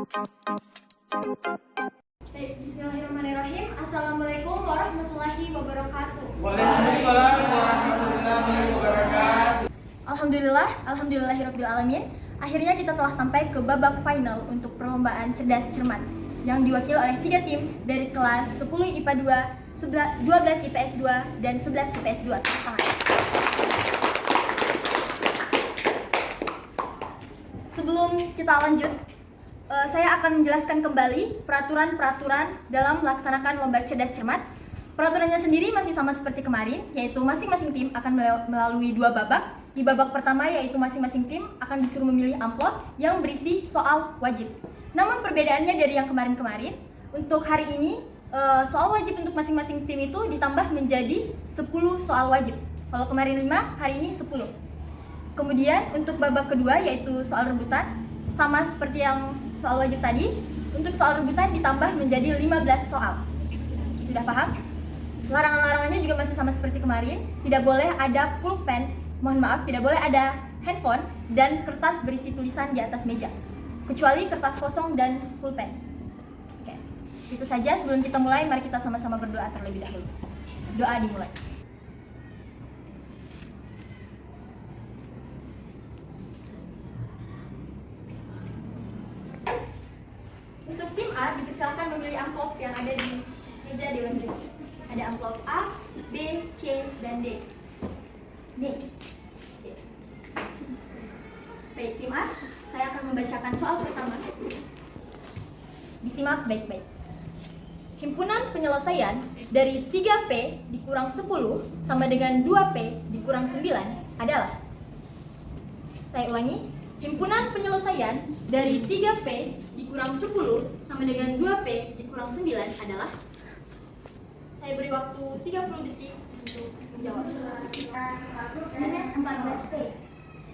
Baik, bismillahirrahmanirrahim. Assalamualaikum warahmatullahi wabarakatuh. Waalaikumsalam warahmatullahi wabarakatuh. Alhamdulillahirabbil alamin. Akhirnya kita telah sampai ke babak final untuk perlombaan cerdas cermat yang diwakili oleh 3 tim dari kelas 10 IPA 2, 12 IPS 2 dan 11 IPS 2. Sebelum kita lanjut, saya akan menjelaskan kembali peraturan-peraturan dalam melaksanakan lomba cerdas cermat. Peraturannya sendiri masih sama seperti kemarin, yaitu masing-masing tim akan melalui 2 babak. Di babak pertama yaitu masing-masing tim akan disuruh memilih amplop yang berisi soal wajib. Namun perbedaannya dari yang kemarin-kemarin, untuk hari ini soal wajib untuk masing-masing tim itu ditambah menjadi 10 soal wajib. Kalau kemarin 5, hari ini 10. Kemudian untuk babak kedua yaitu soal rebutan, sama seperti yang soal wajib tadi, untuk soal rebutan ditambah menjadi 15 soal. Sudah paham? Larangan-larangannya juga masih sama seperti kemarin, tidak boleh ada pulpen, tidak boleh ada handphone dan kertas berisi tulisan di atas meja, kecuali kertas kosong dan pulpen. Oke, itu saja. Sebelum kita mulai, mari kita sama-sama berdoa terlebih dahulu. Doa dimulai. Untuk tim A dipersilakan memilih amplop yang ada di meja Dewan Juri. Ada amplop A, B, C, dan D. Nih. Baik, tim A, saya akan membacakan soal pertama. Disimak baik-baik. Himpunan penyelesaian dari 3P dikurang 10 sama dengan 2P dikurang 9 adalah. Saya ulangi. Himpunan penyelesaian dari 3P dikurang 10 sama dengan 2P dikurang 9 adalah. Saya beri waktu 30 detik untuk menjawab. Minus 14P.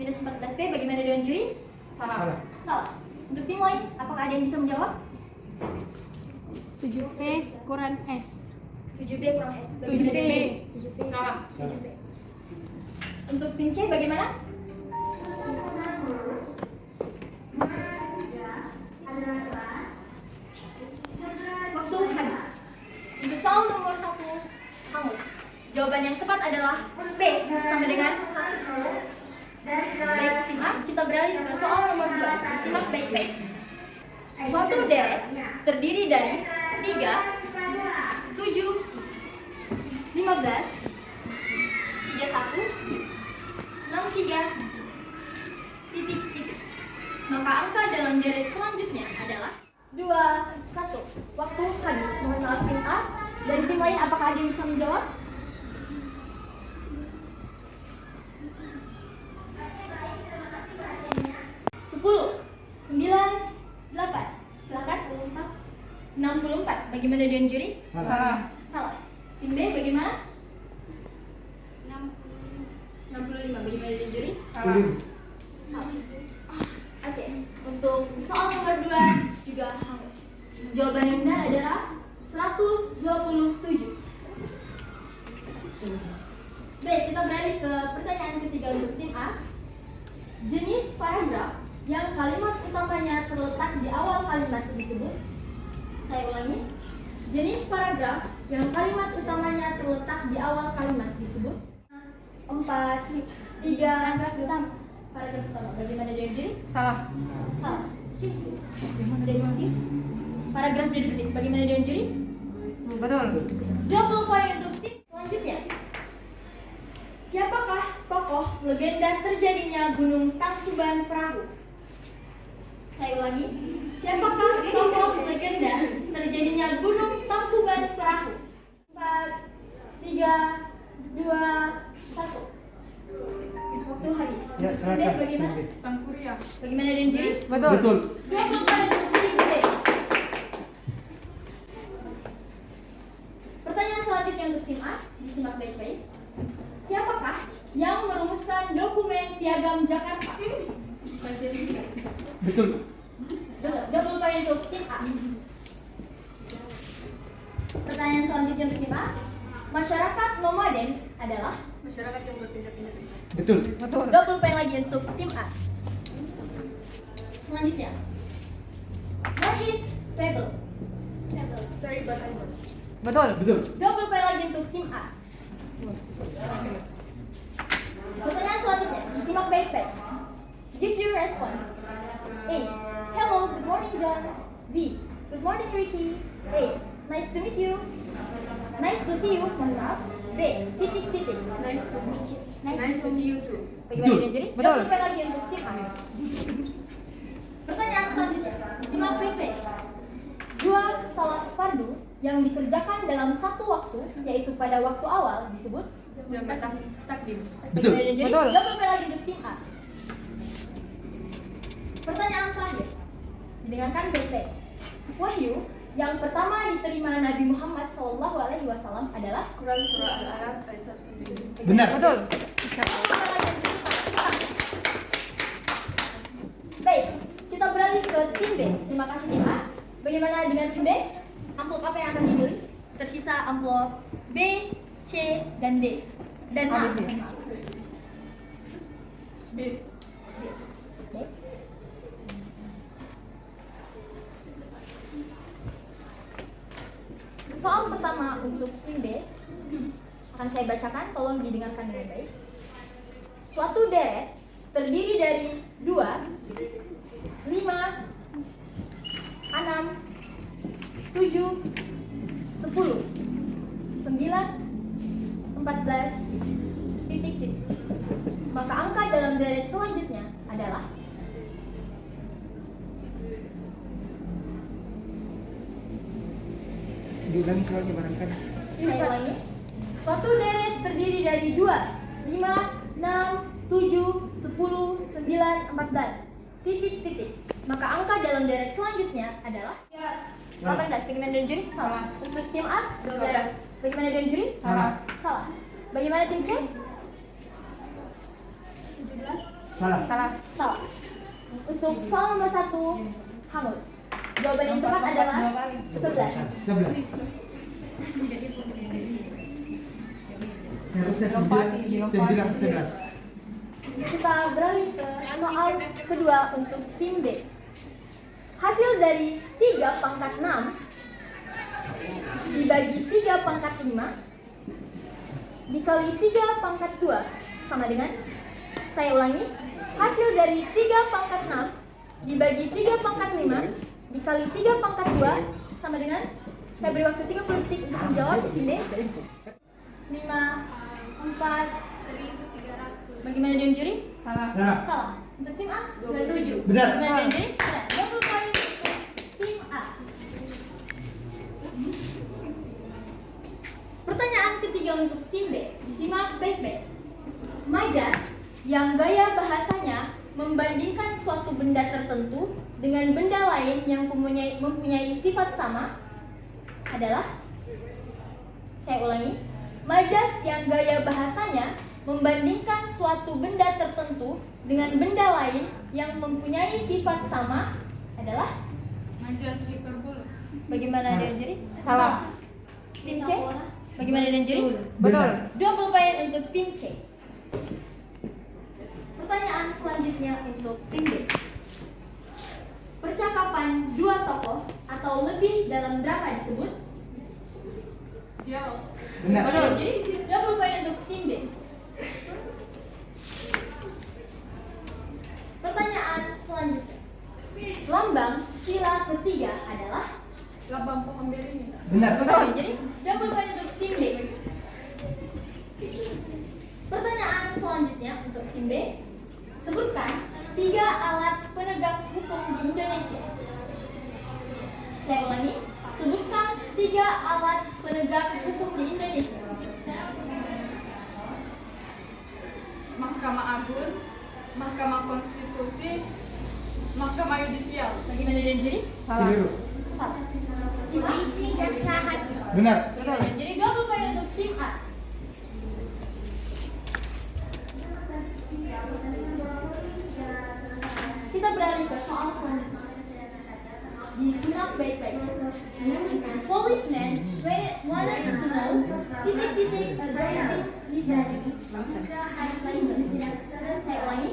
Minus 14P, bagaimana Dewan Juri? Salah. Untuk tim lain, apakah ada yang bisa menjawab? 7P kurang S. 7B kurang S. 7P. 7P. Salah. 7P. Untuk tim C bagaimana? Waktu habis. Untuk soal nomor 1 hangus. Jawaban yang tepat adalah P sama dengan 1. Baik, tim A, kita beralih ke soal nomor 2. Simak baik-baik. Suatu deret terdiri dari 3, 7, 15, 31, 63, titik. Maka angka dalam deret selanjutnya adalah 21. Waktu habis. Mohon maaf tim A. Dari tim lain, apakah ada yang bisa menjawab? 10, 9, 8. Silakan. 64. Bagaimana Dewan Juri? Salah. Tim B bagaimana? 65. Bagaimana Dewan Juri? Salah. Oke. Untuk soal nomor 2 juga hangus. Jawaban yang benar adalah 127. Baik, kita beralih ke pertanyaan ketiga untuk tim A. Jenis paragraf yang kalimat utamanya terletak di awal kalimat disebut. Saya ulangi. Jenis paragraf yang kalimat utamanya terletak di awal kalimat disebut. 4, 3, paragraf utama. Bagaimana Dewan Juri? Salah. Salah. Dari motif. Paragraf deduktif. Bagaimana Dewan Juri? Betul. 20 poin untuk tim selanjutnya. Siapakah tokoh legenda terjadinya Gunung Tangkuban Perahu? Saya ulangi. Siapakah tokoh legenda terjadinya Gunung Tangkuban Perahu? 4, 3, 2, 1. Waktu habis. Ya, silakan. Kemudian bagaimana? Sangkuria. Bagaimana Dewan Juri? Betul. 20 poin untuk tim B. Pertanyaan selanjutnya untuk tim A, disimak baik-baik. Siapakah yang merumuskan dokumen Piagam Jakarta? Betul. 20 poin untuk tim A. Pertanyaan selanjutnya untuk tim A. Masyarakat nomaden adalah. Masyarakat yang berpindah-pindah. Betul. 20 poin lagi untuk tim A. Selanjutnya. Fable. Sorry, but I won. Betul. Betul. 20 poin lagi untuk tim A. Pertanyaan selanjutnya, disimak baik-baik. Give your response. A. Hello, good morning John. B. Good morning Ricky. A. Nice to meet you. Nice to see you. Mohon maaf. B. Titik-titik. Nice to meet you. Nice to see you too. Bagaimana Betul. dengan juri? Betul. 20 poin lagi untuk tim A. Pertanyaan selanjutnya, disimak baik-baik. Dua salat fardu yang dikerjakan dalam satu waktu, yaitu pada waktu awal disebut Jam takdim. Betul. Bagaimana dengan juri? Betul. 20 poin lagi untuk tim A. Pertanyaan terakhir, didengarkan baik-baik. Wahyu yang pertama diterima Nabi Muhammad SAW adalah Quran surah Al-Alaq ayat 109. Benar. Betul. Baik, kita beralih ke tim B. Terima kasih tim A. Bagaimana dengan tim B? Amplop apa yang akan dipilih? Tersisa amplop B, C, dan D. Dan A. A, B, C. B. Baik. Soal pertama untuk tim B akan saya bacakan, tolong didengarkan dengan baik. Suatu deret terdiri dari 2, 5, 6, 7, 10, 9, 14, titik-titik. Maka angka dalam deret selanjutnya adalah Bilang kalau barangkali. saya ulangi. Suatu deret terdiri dari 2, 5, 6, 7, 10, 9, 14 titik-titik. Maka angka dalam deret selanjutnya adalah 18. Bagaimana dengan juri? Salah. Untuk tim A 12. Bagaimana dengan juri? Salah. Salah. Bagaimana tim C? Salah. Salah. Salah. Untuk soal nomor 1, Hangus. Jawaban yang tepat adalah 11. 11. Seharusnya 11. Kita beralih ke soal kedua untuk tim B. Hasil dari 3 pangkat 6 dibagi 3 pangkat 5 dikali 3 pangkat 2 sama dengan, saya ulangi, hasil dari 3 pangkat 6 dibagi 3 pangkat 5 dikali 3 pangkat 2 sama dengan, saya beri waktu 30 detik untuk menjawab. Tim B 5, 4. Bagaimana dengan juri? Salah. Salah. Salah. Untuk tim A 27. Benar. Bagaimana dengan juri? Benar. 20 poin untuk tim A. Pertanyaan ketiga untuk tim B. Disimak baik-baik. Majas yang gaya bahasanya membandingkan suatu benda tertentu dengan benda lain yang mempunyai sifat sama adalah, saya ulangi, majas yang gaya bahasanya membandingkan suatu benda tertentu dengan benda lain yang mempunyai sifat sama adalah, Majas hiperbola. bagaimana dengan juri? Salah. Tim C? Bagaimana dengan juri? Betul. 20 poin untuk tim C. Pertanyaan selanjutnya untuk tim D. Percakapan dua tokoh atau lebih dalam drama disebut? Dialog. Benar. Betul. Jadi 20 poin untuk tim B. Pertanyaan selanjutnya. Lambang sila ketiga adalah? Lambang pohon beringin. Benar. Betul. Jadi 20 poin untuk tim B. Pertanyaan selanjutnya untuk tim B. Sebutkan 3 alat penegak hukum di Indonesia. Saya ulangi. Sebutkan 3 alat penegak hukum di Indonesia. Mahkamah Agung, Mahkamah Konstitusi, Mahkamah Yudisial. Bagaimana dengan juri? Salah. Keliru. Salah. Tim A. Jaksa Hakim. Benar. Bagaimana dengan juri? 20 poin untuk tim A. Kita beralih ke soal selanjutnya. Disimak baik-baik. Policeman wanted to know titik-titik a driving license. Saya ulangi.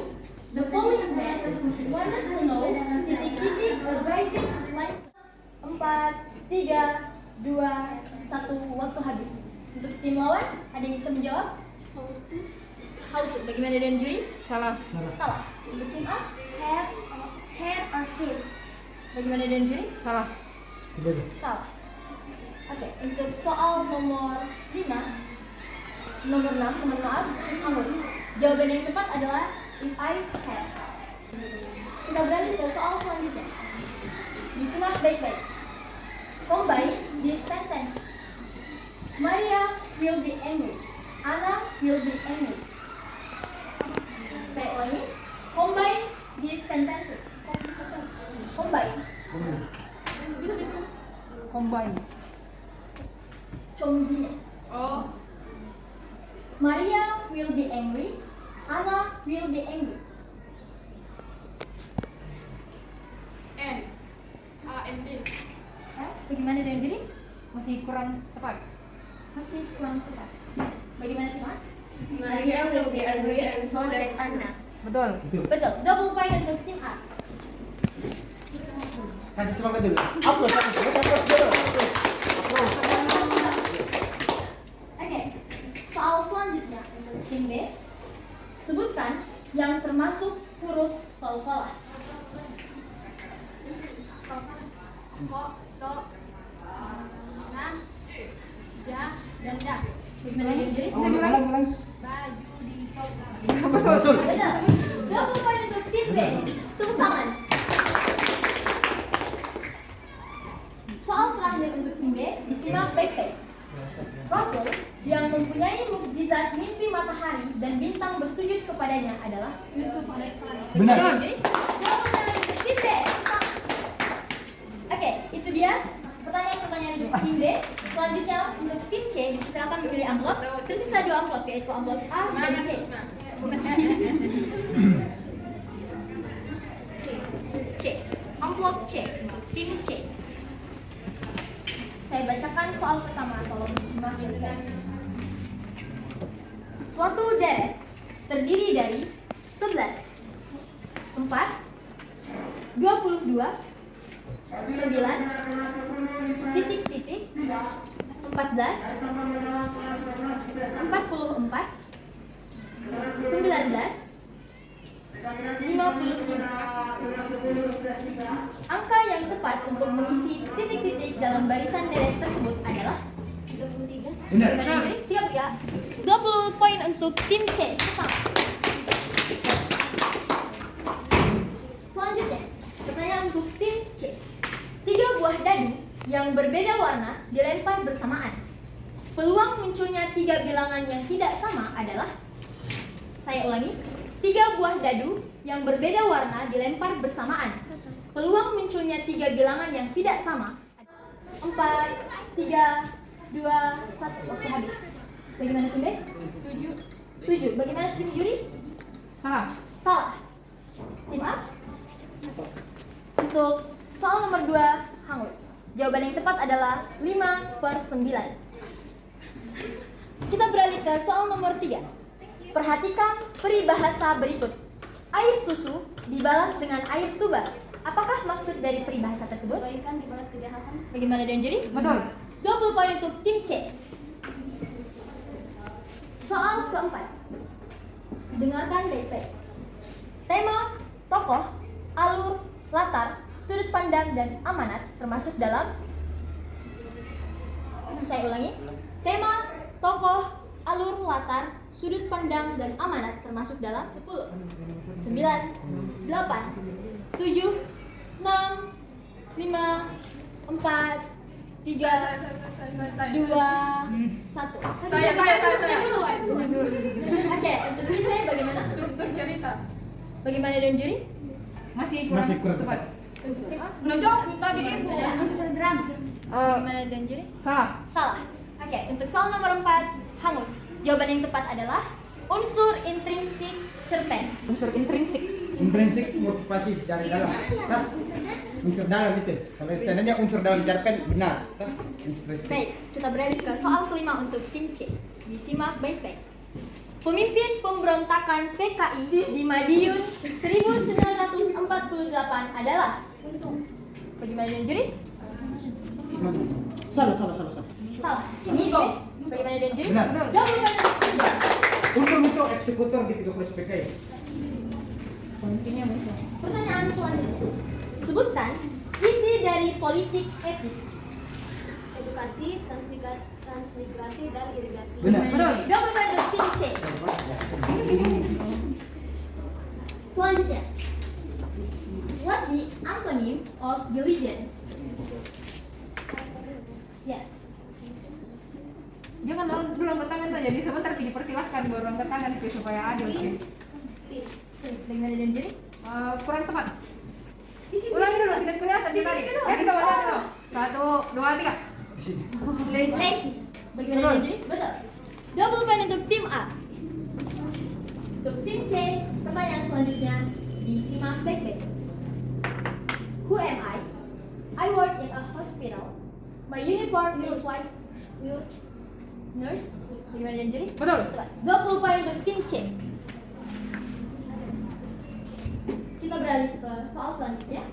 The policeman wanted to know titik-titik a driving license. 4, 4, 3, 2, 1, waktu habis. Untuk tim lawan, ada yang bisa menjawab? How to. Bagaimana dengan juri? Salah. Salah. Untuk tim A, hair or his. Bagaimana dengan juri? Salah. Betul. Salah. Oke, untuk soal nomor 5, nomor 6, mohon maaf, hangus. Jawaban yang tepat adalah if I have. Kita beralih ke soal selanjutnya. Disimak baik-baik. Combine this sentence. Maria will be angry. Anna will be angry. Saya ulangi. Combine these sentences. Combine. Bisa ditulis. Combine. Combine. Oh. Maria will be angry. Anna will be angry. N. A-N-D. Bagaimana dengan juri? Masih kurang tepat. Masih kurang tepat. Bagaimana teman? Maria will be angry and so does Anna. Betul. Betul. Betul. Double point untuk tim A. Kasih semangat dulu. Upload dulu. Oke. Soal selanjutnya untuk tim B. Sebutkan yang termasuk huruf qalqalah. Ko, to, na, ja, dan da. Bagaimana dengan juri? Ulang. Baju di Betul. Betul. Double point untuk tim B. Tepuk tangan. Soal terakhir untuk tim B disimak baik-baik. Rasul yang mempunyai mukjizat mimpi matahari dan bintang bersujud kepadanya adalah Yusuf alaihissalam. Benar. Jadi, jawabannya untuk tim B. Oke, itu dia pertanyaan-pertanyaan untuk tim B. Selanjutnya untuk tim C, silakan memilih amplop. Tersisa 2 amplop, yaitu amplop A dan C. C. Amplop C untuk tim C. Saya bacakan soal pertama, tolong disimak ya. Suatu deret terdiri dari 11, 4, 22, 9, titik-titik, 14, 44, 19, 55. Angka yang tepat untuk mengisi titik-titik dalam barisan deret tersebut adalah 33. Benar. Bagaimana jadi? Siap ya. 20 poin untuk tim C. Cepat. Selanjutnya, pertanyaan untuk tim C. 3 buah dadu yang berbeda warna dilempar bersamaan. Peluang munculnya 3 bilangan yang tidak sama adalah, saya ulangi, 3 buah dadu yang berbeda warna dilempar bersamaan. Peluang munculnya 3 bilangan yang tidak sama. 4, 3, 2, 1. Waktu habis. Bagaimana tim B? 7. Bagaimana tim juri? Salah. Salah. Tim A? Untuk soal nomor 2, hangus. Jawaban yang tepat adalah 5/9. Kita beralih ke soal nomor 3. Perhatikan peribahasa berikut. Air susu dibalas dengan air tuba. Apakah maksud dari peribahasa tersebut? Kebaikan dibalas kejahatan. Bagaimana dengan juri? Betul. 20 poin untuk tim C. Soal keempat. Dengarkan baik-baik. Tema, tokoh, alur, latar, sudut pandang, dan amanat termasuk dalam, saya ulangi, tema, tokoh, alur, latar, sudut pandang, dan amanat termasuk dalam 10, 9, 8, 7, 6, 5, 4, 3, 2, 1. Saya duluan. Oke, untuk tim B bagaimana? Struktur cerita. Bagaimana dengan juri? Masih Masih kurang tepat. Tim A? Nah, jawab tadi ibu. Ada unsur drama. Bagaimana dengan juri? Salah. Salah. Oke, untuk soal nomor 4, hangus. Jawaban yang tepat adalah unsur intrinsik cerpen. Unsur intrinsik. Intrinsik motivasi dari dalam. Nah, unsur dalam itu. Sampai seandainya unsur dalam cerpen benar. Nah, intrinsik. Baik, kita beralih ke soal kelima untuk tim C. Disimak baik-baik. Pemimpin pemberontakan PKI di Madiun 1948 adalah Untung. Bagaimana dengan juri? Salah. Salah. Ini B. Bagaimana dengan juri? Benar. 20 poin untuk tim B. Unsur itu eksekutor di 30 PKI. Pertanyaan selanjutnya. Sebutkan isi dari politik etis. Edukasi, transmigrasi, dan irigasi. Benar. Betul. 20 poin untuk tim C. Selanjutnya. What the antonym of diligent? Yes. Jangan dulu angkat tangan saja, jadi sebentar dipersilahkan baru angkat tangan itu supaya adil. Bagaimana dengan juri? Kurang tepat. Ulangi dulu, tidak kelihatan di tadi. Coba lihat dulu. 1, 2, 3. Lazy. Bagaimana dengan juri? Betul. 20 poin untuk tim A. Untuk tim C, pertanyaan selanjutnya disimak baik-baik. Who am I? I work in a hospital. My uniform is white. Nurse. Bagaimana dengan juri? Betul. 20 poin untuk tim C. Kita beralih ke soal selanjutnya.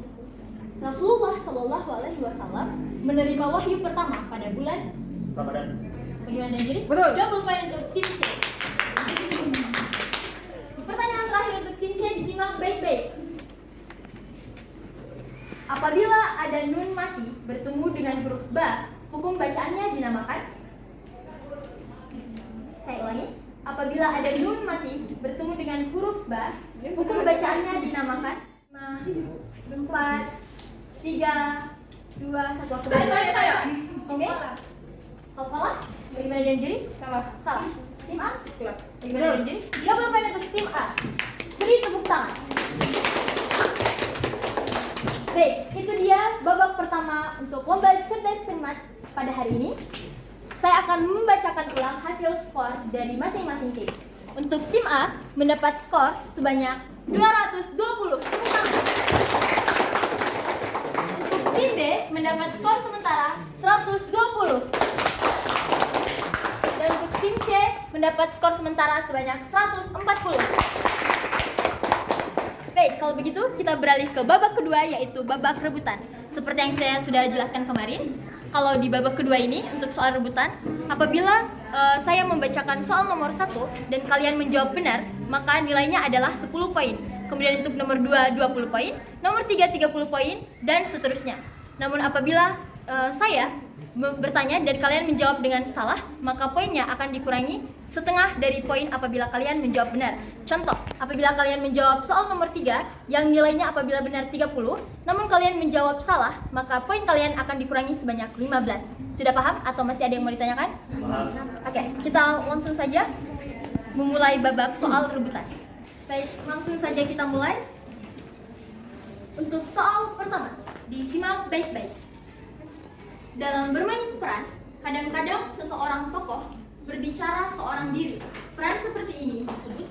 Rasulullah Shallallahu Alaihi Wasallam menerima wahyu pertama pada bulan Ramadan. Bagaimana dengan juri? Betul. 20 poin untuk tim C. Pertanyaan terakhir untuk tim C disimak baik-baik. Apabila ada nun mati bertemu dengan huruf ba, hukum bacaannya dinamakan? Saya ulangi. Apabila ada nun mati bertemu dengan huruf ba, hukum bacaannya dinamakan? 5, 4, 3, 2, 1. Waktu Saya. Oke. Kalkalah. Bagaimana dengan juri? Salah. Salah. Tim A? Salah. Bagaimana dengan juri? 30 poin untuk tim A. Beri tepuk tangan. Baik, itu dia babak pertama untuk lomba cerdas cermat pada hari ini. Saya akan membacakan ulang hasil skor dari masing-masing tim. Untuk tim A mendapat skor sebanyak 220. Tepuk tangan. Untuk tim B mendapat skor sementara 120. Dan untuk tim C mendapat skor sementara sebanyak 140. Baik, kalau begitu kita beralih ke babak kedua yaitu babak rebutan. Seperti yang saya sudah jelaskan kemarin, kalau di babak kedua ini untuk soal rebutan, apabila saya membacakan soal nomor 1 dan kalian menjawab benar, maka nilainya adalah 10 poin. Kemudian untuk nomor 2 20 poin, nomor 3 30 poin dan seterusnya. Namun apabila saya bertanya dan kalian menjawab dengan salah, maka poinnya akan dikurangi setengah dari poin apabila kalian menjawab benar. Contoh, apabila kalian menjawab soal nomor 3 yang nilainya apabila benar 30, namun kalian menjawab salah, maka poin kalian akan dikurangi sebanyak 15. Sudah paham atau masih ada yang mau ditanyakan? Paham. Oke, kita langsung saja memulai babak soal rebutan. Baik, langsung saja kita mulai. Untuk soal pertama, disimak baik-baik. Dalam bermain peran, kadang-kadang seseorang tokoh berbicara seorang diri. Peran seperti ini disebut,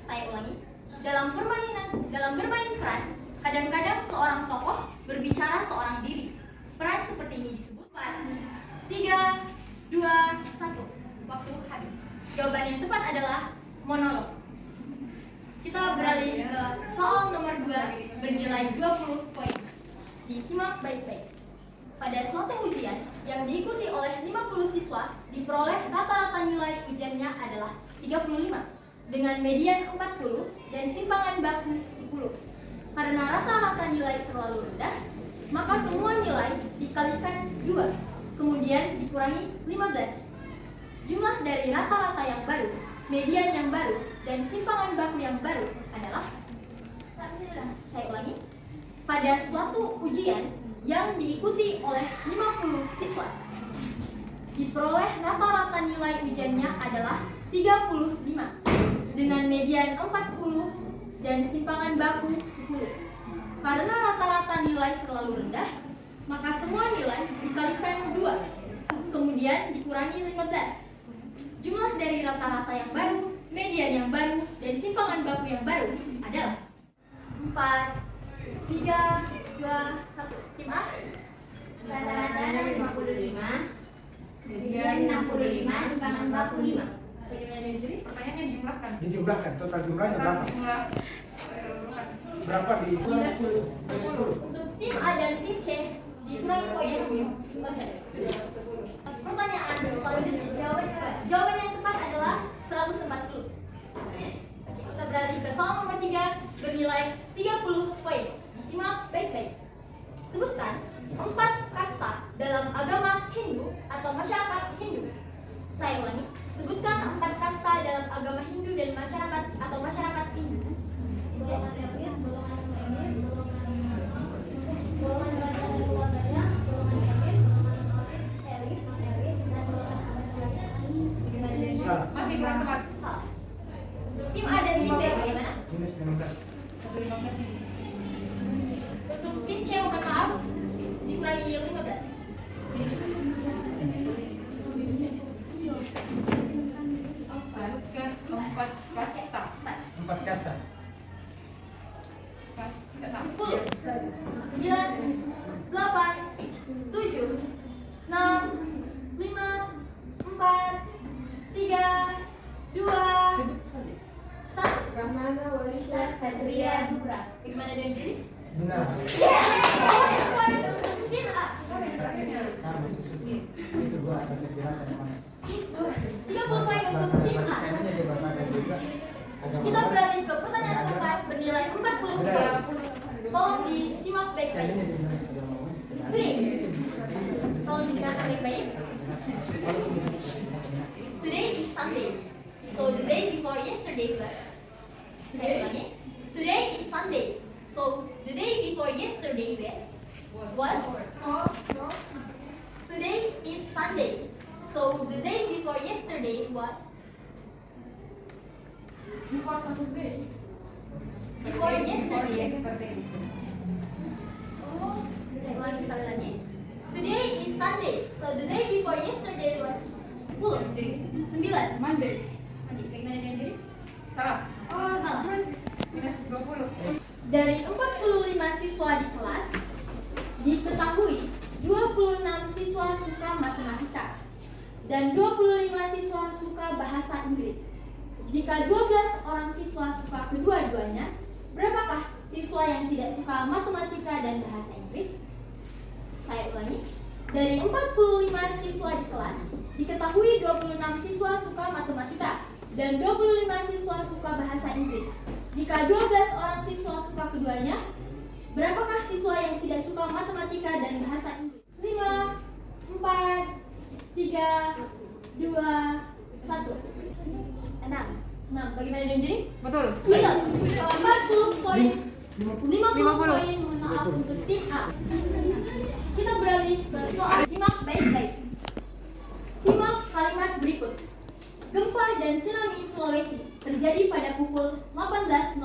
saya ulangi, dalam bermain peran, kadang-kadang seorang tokoh berbicara seorang diri. Peran seperti ini disebut 4, 3, 2, 1. Waktu habis. Jawaban yang tepat adalah monolog. Kita beralih ke soal nomor 2 bernilai 20 poin. Disimak baik-baik. Pada suatu ujian yang diikuti oleh 50 siswa, diperoleh rata-rata nilai ujiannya adalah 35 dengan median 40 dan simpangan baku 10. Karena rata-rata nilai terlalu rendah, maka semua nilai dikalikan 2, kemudian dikurangi 15. Jumlah dari rata-rata yang baru, median yang baru, dan simpangan baku yang baru adalah, saya ulangi, pada suatu ujian yang diikuti oleh 50 siswa, diperoleh rata-rata nilai ujiannya adalah 35 dengan median 40 dan simpangan baku 10. Karena rata-rata nilai terlalu rendah, maka semua nilai dikalikan 2, kemudian dikurangi 15. Jumlah dari rata-rata yang baru, median yang baru, dan simpangan baku yang baru adalah 4, 3, 2, 1. Tim A? Rata-rata 55, kemudian 65, simpangan baku 5. Bagaimana dengan juri? Pertanyaannya dijumlahkan. Dijumlahkan, total jumlahnya berapa? Jumlah. Berapa di 10? Untuk tim A dan tim C dikurangi poin 15. Pertanyaan selanjutnya, jawaban yang tepat adalah 140. Kita beralih ke soal nomor 3 bernilai 30 poin. Disimak baik-baik. Sebutkan 4 kasta dalam agama Hindu atau masyarakat Hindu. Saya ulangi, sebutkan 4 kasta dalam agama Hindu dan masyarakat atau masyarakat Hindu. Golongan lahir, golongan lahir, golongan berada dan keluarganya, golongan lahir, golongan non-elit, elit, non-elit, dan golongan abadi. Salah. Masih kurang tepat. Salah. Untuk tim A dan tim B bagaimana? Minus 15. 115 ini. Untuk tim C mohon maaf, dikurangi 15. Sebutkan 4 kasta. 4 kasta. Kasta. 10, 9, 8, 7, 6, 5, 4, 3, 2, 1. Brahmana, Walisha, Satria, Dura. Bagaimana dengan diri? Benar. Yes! Poin untuk tim A. Sama susu. Itu gua akan kira-kira mana. 30 poin untuk tim A. Sayangnya dia bahasakan juga. Kita beralih ke pertanyaan keempat bernilai 40 poin. Tolong disimak baik-baik. Today, tolong didengarkan baik-baik. Today is Sunday. So the day before yesterday was. Saya ulangi. Today is Sunday. So the day before yesterday was. Today is Sunday. So the day before yesterday was. Before yesterday. Saya ulangi sekali lagi. Today is Sunday. So the day before yesterday was 10, 9, Monday. Bagaimana dengan diri? Salah. Salah. Minus 20. Dari 45 siswa di kelas, diketahui 26 siswa suka matematika dan 25 siswa suka bahasa Inggris. Jika 12 orang siswa suka kedua-duanya, berapakah siswa yang tidak suka matematika dan bahasa Inggris? Saya ulangi. Dari 45 siswa di kelas, diketahui 26 siswa suka matematika dan 25 siswa suka bahasa Inggris. Jika 12 orang siswa suka keduanya, berapakah siswa yang tidak suka matematika dan bahasa Inggris? 5, 4, 3, 2, 1. 6. Bagaimana dengan jadi? Betul. Betul. 40 poin. 50 50. poin, mohon maaf untuk tim A. Kita beralih ke soal. Simak baik-baik. Simak kalimat berikut. Gempa dan tsunami Sulawesi terjadi pada pukul 18.00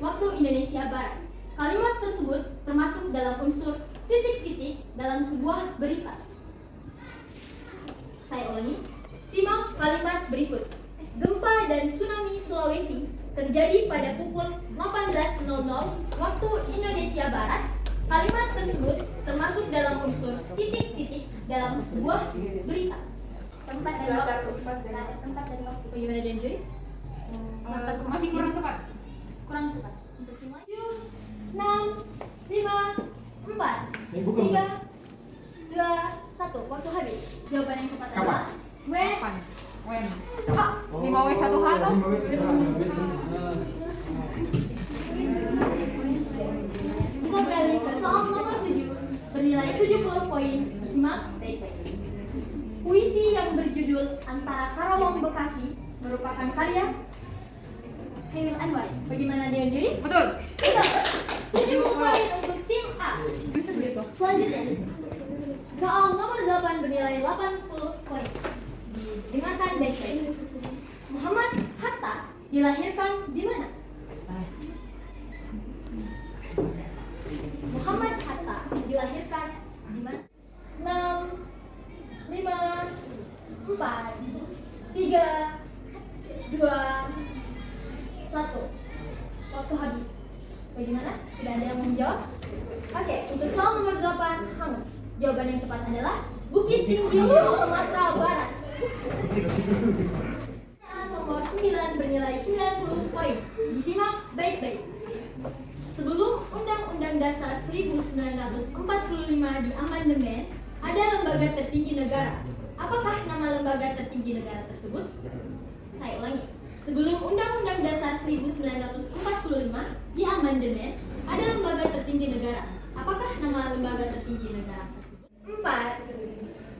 waktu Indonesia Barat. Kalimat tersebut termasuk dalam unsur titik-titik dalam sebuah berita. Saya ulangi. Simak kalimat berikut. Gempa dan tsunami Sulawesi terjadi pada pukul 18.00 waktu Indonesia Barat. Kalimat tersebut termasuk dalam unsur titik-titik dalam sebuah berita. Tempat dan waktu. Tempat dan waktu. Bagaimana dengan Joy? Masih kurang tepat. Kurang tepat. Untuk tim lain. 6, 5, 4, 3, 2, 1. Waktu habis. Jawaban yang tepat adalah when. Kapan? When? 5W1H toh? Kita beralih ke soal nomor 7 bernilai 70 poin. Disimak baik-baik. Puisi yang berjudul Antara Karawang Bekasi merupakan karya Khairil Anwar. Bagaimana dengan juri? Betul. Betul. 70 poin untuk tim A. Selanjutnya, soal nomor 8 bernilai 80 poin. Didengarkan baik-baik. Muhammad Hatta dilahirkan di mana? Muhammad Hatta dilahirkan di mana? 6, 5, 4, 3, 2, 1. Waktu habis. Bagaimana? Tidak ada yang mau menjawab? Oke, untuk soal nomor 8 hangus. Jawaban yang tepat adalah Bukit Tinggi, Sumatera Barat. Nomor 9 bernilai 90 poin. Disimak baik-baik. Sebelum Undang-Undang Dasar 1945 di amandemen, ada lembaga tertinggi negara. Apakah nama lembaga tertinggi negara tersebut? Saya ulangi. Sebelum Undang-Undang Dasar 1945 di amandemen, ada lembaga tertinggi negara. Apakah nama lembaga tertinggi negara tersebut? 4,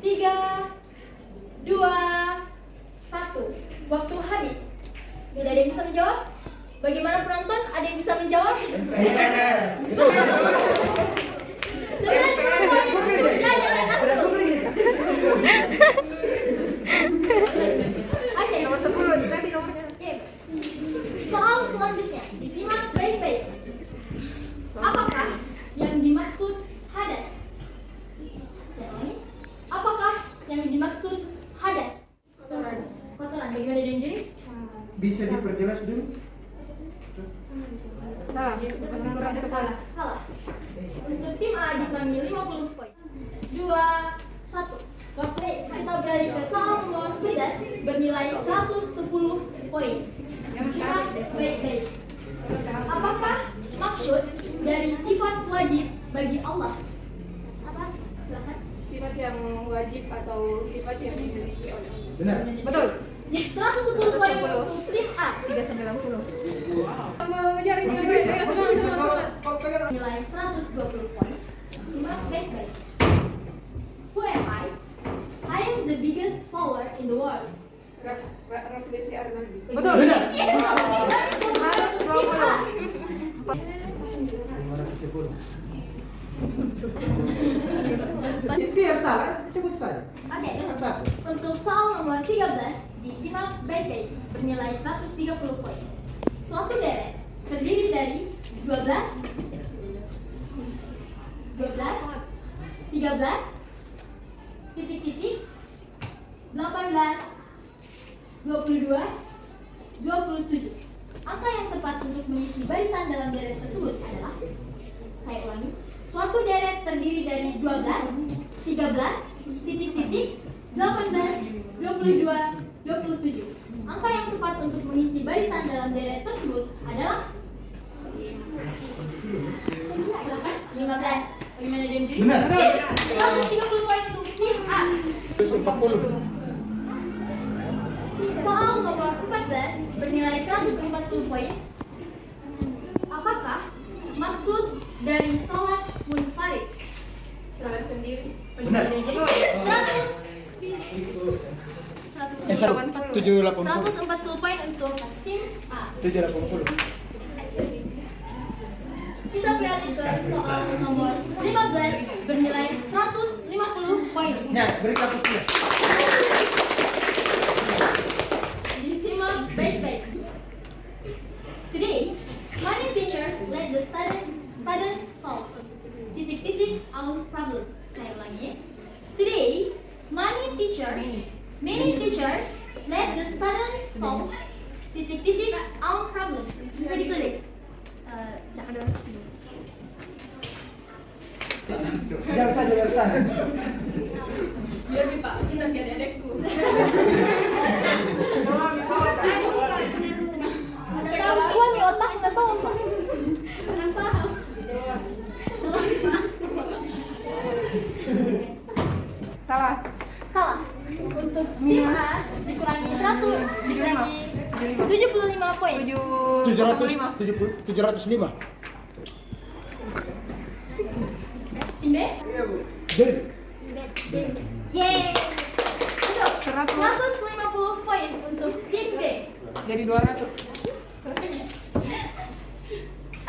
3, 2, 1. Waktu habis. Tidak ada yang bisa menjawab? Bagaimana penonton? Ada yang bisa menjawab? Sembilan poin untuk Jaya dan Asrul. Oke. Nomor 10, tadi nomornya. Soal selanjutnya disimak baik-baik. Apakah yang dimaksud hadas? Saya ulangi. Apakah yang dimaksud hadas? Kotoran. Bagaimana dengan Juri? Bisa diperjelas dulu? Salah. Untuk tim A dikurangi 50 poin. 2, 1. Waktu kita beralih ke soal nomor 11 bernilai 110 poin. Simak baik-baik. Apakah maksud dari sifat wajib bagi Allah? Apa? Silakan. Sifat yang wajib atau sifat yang dimiliki oleh Allah. Benar. Betul. 110 poin untuk tim A. 390. Mencari semangat. Nilai 120 poin. Simak baik-baik. Who am I? I am the biggest power in the world. Revolusi Arnaldi. Benar. Iya, tim A. 510. Biar salah, sebut saja. Oke, Apa? untuk soal nomor 13 disimak baik-baik bernilai 130 poin. Suatu deret terdiri dari 12, 13, titik-titik, 18, 22, 27. Angka yang tepat untuk mengisi barisan dalam deret tersebut adalah, saya ulangi, suatu deret terdiri dari 12, 13, titik-titik, 18, 22, 27. Angka yang tepat untuk mengisi barisan dalam deret tersebut adalah, silakan, 15. Bagaimana dengan Juri? Benar. Yes, 130 poin untuk tim A. 140. Soal nomor 14 bernilai 140 poin. Apakah maksud dari sholat munfarid? Salat sendiri. Bagaimana Benar. dengan Juri? 140 poin untuk tim A. 780. Kita beralih ke soal nomor 15 bernilai 150 poin. Ya, beri kapus dia. Disimak baik-baik. Today, many teachers let the students solve titik-titik our problem. Saya ulangi. Today, many teachers let the students solve titik-titik our problem. Bisa ditulis. Jangan dulu. Biar saja. Biar Pak, kita biar adekku. Udah tahu tua nih otak, udah tahu Pak. Kenapa? Salah. Untuk tim A dikurangi 75 poin. 705. Tim B? Jadi, Yeay. Untuk 150 poin untuk tim B. Jadi 200.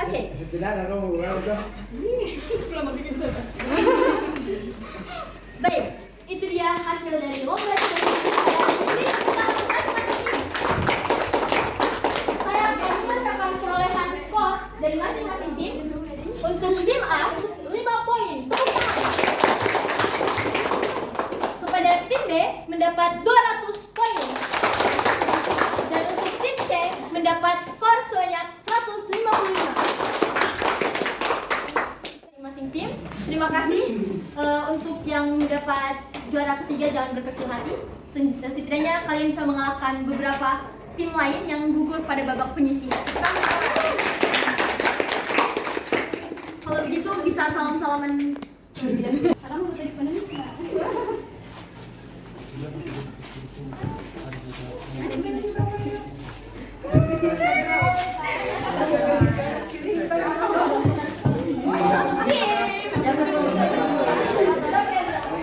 Oke. tidak ada Baik, itu dia hasil dari lomba cerdas saya akan membacakan perolehan skor dari masing-masing tim. Untuk tim A 5 poin. Kepada tim B mendapat 200 poin. Dan untuk tim C mendapat skor sebanyak 155. Masing tim. Terima kasih untuk yang mendapat juara ketiga, jangan berkecil hati. Setidaknya kalian bisa mengalahkan beberapa tim lain yang gugur pada babak penyisihan. Kalau begitu bisa salam-salaman. Sekarang udah jadi penulis nggak?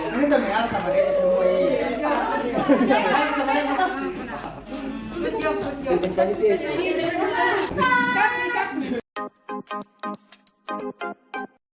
Ini tuh Mel sama dia semua ini. Sama dia apa? Good job, good job. Tadi tuh.